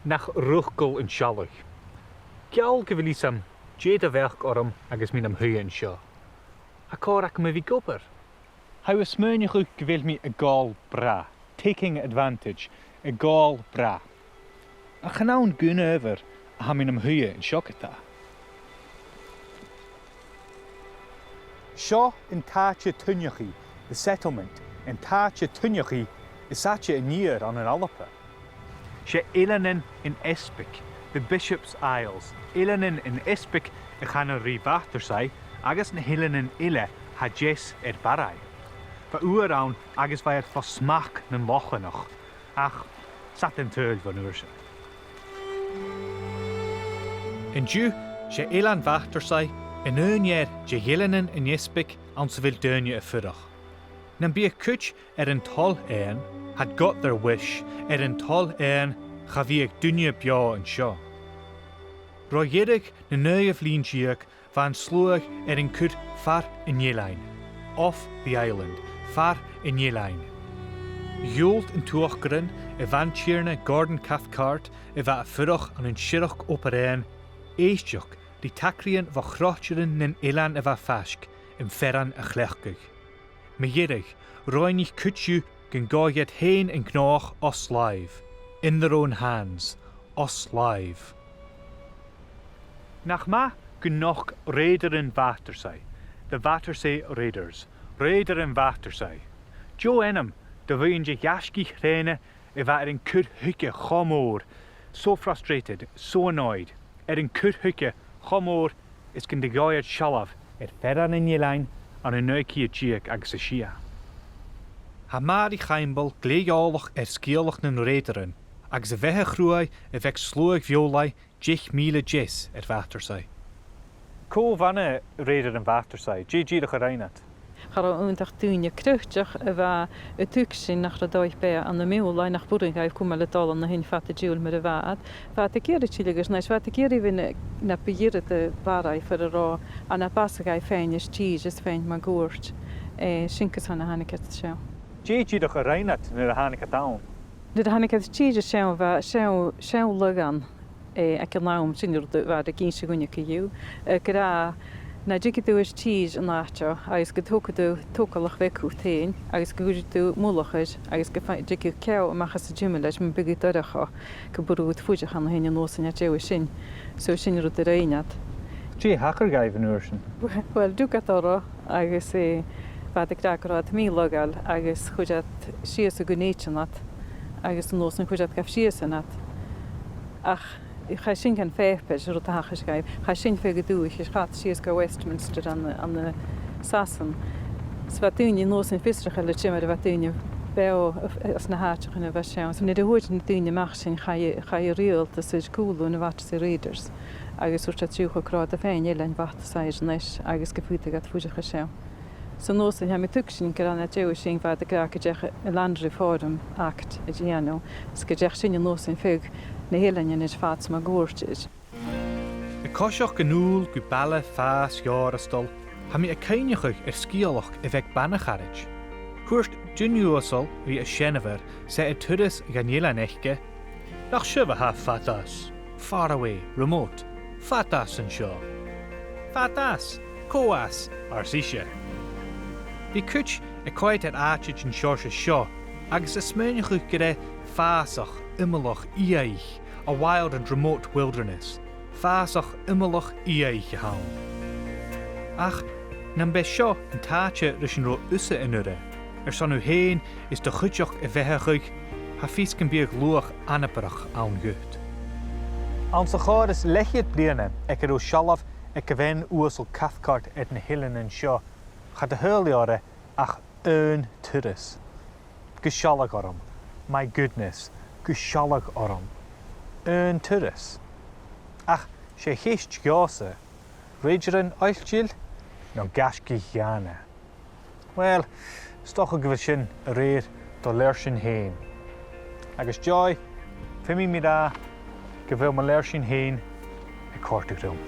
nach ruchgol yn sialwch. Giall gyfeilysam, jed a ferch oram agus min am hyn sio. A cor ac my fi gober. How ysmynnych ych gyfeil mi y gol bra, taking advantage, y gol bra. A chanawn gwn over a ha min am hyn sio gyda. Sio yn taatje tunyachi, the settlement, yn taatje tunyachi, is satje yn year on an Alba. She Eilean in Espic, the Bishop's Isles. Eilean in Espic y chan yn rhi Bhatarsaigh, agus na Eilean in Eile ha jes barai. Fa uer awn agus fa smach na'n lochenach, ach sat yn töl van uerse. In Jew, she Eilean Bhatarsaigh, in een jaar je Eilean in Espic aan ze wil deunje a fyrach. Nan be a kuch een tol een, had got their wish, een tol een, ga wie ik dunje bja en sja. Roiedig na nieuwe vlienjiek van sloeg een kut far in Eilean, off the island, far in Eilean. Joelt in toegren, van tjerne garden cathcart, va a fyrach aan een shirach opereen, eestjok, die takrien va grootjeren in Eilean va fask, in ferran a chlechkig. Mejerig, roinig kutju gan gaget heen en knaag os live, in their own hands, os live. Nach ma genoeg raider in Bhatarsaigh, the Bhatarsaigh raiders, raider in Bhatarsaigh. Jo enam, de wienje jaski rene, in kut hukke chomoor, so frustrated, so annoyed, in kut hukke chomoor is gan de gaet shalav, ferran in Eilean, an een neukie tjiek agus a shia. Ha maar die geimbel gleejalach skeelach nen rederen, agus a vehe groei vek sloeg violai 10 mile jes Bhatarsaigh. Ko vanne reder in Bhatarsaigh, de gereinat. Ga er eendag toen je kruchtjag waar het tuksin nach de dag bij aan de meulai nach boering heeft komen het al aan de hin vatte jul met de waad. Vaat ik hier de chiligers, nee, vaat ik hier even na begierde de waarheid voor de ro aan de Bhatarsaigh fijn is cheese is fijn maar goort. Sinkes aan de Hanneket show. De gereinat naar de Hanneket town. De Hanneket cheese show waar show lugan. Ik kan nou zien dat waar de 15 seconden je gra na jigidu is cheese en laatjo, agus go tócalach vecu tain, agus go gúidir múlachas, agus go jigiu ceau amachas a jimime leis man bigú daracha go burút fuideach an héine nósan a jeú sin, so sin rud a réinat. Hacker gaibh an uairsin? Well, dúgat ára agus bhad ag rácarát mí logal agus chuideat sias a gúnéitsenat, agus an nósan chuideat gaf siasanat. Ach, ga sin gan féfpes rot hachas gaib. Ga sin fege doe, is gaat sies go Westminster aan de Sassen. Svatuni nos in fistrach le chimmer vatuni beo as na haach in was sjaan. So de hoort in dune mag sin ga je real te sig cool en wat se readers. Agus so dat jugo krát a féin Eilean Bhatarsaigh nes agus gefuite gat fuige gesjaan. So nos in me tuksin kan at jou sin vat de krake jege land reform act et jano. Skejech sin nos in feg na Eilean is fats ma goortjes. De kosioch genoel gu balle faas jarastal, ha mi a keinigig skeelach vek bannacharage. Koerst Junuosal wie a Shenever se tudis gan Eilean echke. Nach shuva ha fatas, far away, remote, fatas and shaw. Fatas, coas, arsisha. Die kuch quite at archage and shorsha shaw, agus a smernigig gede faasach, immelach, iaich, a wild and remote wilderness. Faasach, immelach, iaich gehaun. Ach, nam be shaw en taatje rishin ro usse in ure. Son u heen is de gutjoch vehegig, ha fiesken bieg loog anneperach aan gut. Aan se gaar leg je het bliene, ek er o shalaf, ek wen oosel cathcart et ne Eilean en shaw. Gaat de huiljaren ach turris. Geshallag oram. My goodness. Geshallag oram. Turris. Ach, she heist gase. Regeren eiltjil, no gaski jane. Well, stoch a gwishin a reir to lershin heen. Agus joy, fimi mi da, gewil ma lershin heen, e kortig rum.